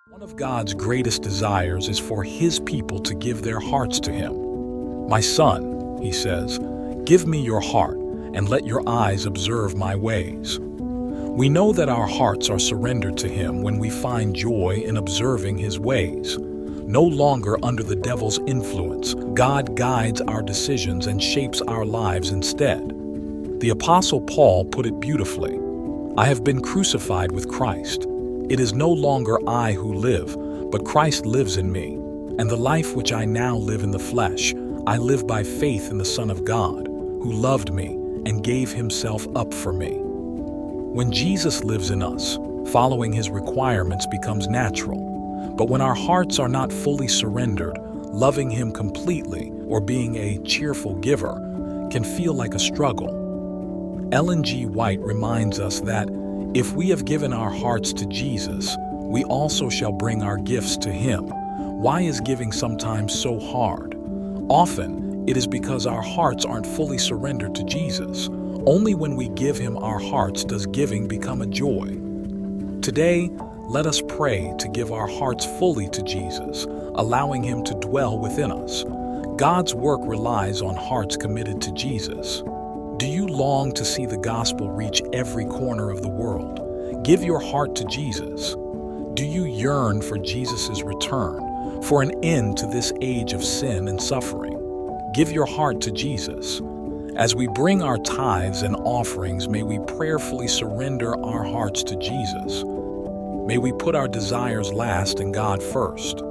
One of God's greatest desires is for His people to give their hearts to Him. My son, He says, give me your heart and let your eyes observe my ways. We know that our hearts are surrendered to Him when we find joy in observing His ways. No longer under the devil's influence, God guides our decisions and shapes our lives instead. The Apostle Paul put it beautifully. I have been crucified with Christ. It is no longer I who live, but Christ lives in me. And the life which I now live in the flesh, I live by faith in the Son of God, who loved me and gave Himself up for me. When Jesus lives in us, following His requirements becomes natural. But when our hearts are not fully surrendered, loving Him completely or being a cheerful giver can feel like a struggle. Ellen G. White reminds us that if we have given our hearts to Jesus, we also shall bring our gifts to Him. Why is giving sometimes so hard? Often, it is because our hearts aren't fully surrendered to Jesus. Only when we give Him our hearts does giving become a joy. Today, let us pray to give our hearts fully to Jesus, allowing Him to dwell within us. God's work relies on hearts committed to Jesus. Do you long to see the gospel reach every corner of the world? Give your heart to Jesus. Do you yearn for Jesus' return, for an end to this age of sin and suffering? Give your heart to Jesus. As we bring our tithes and offerings, may we prayerfully surrender our hearts to Jesus. May we put our desires last and God first.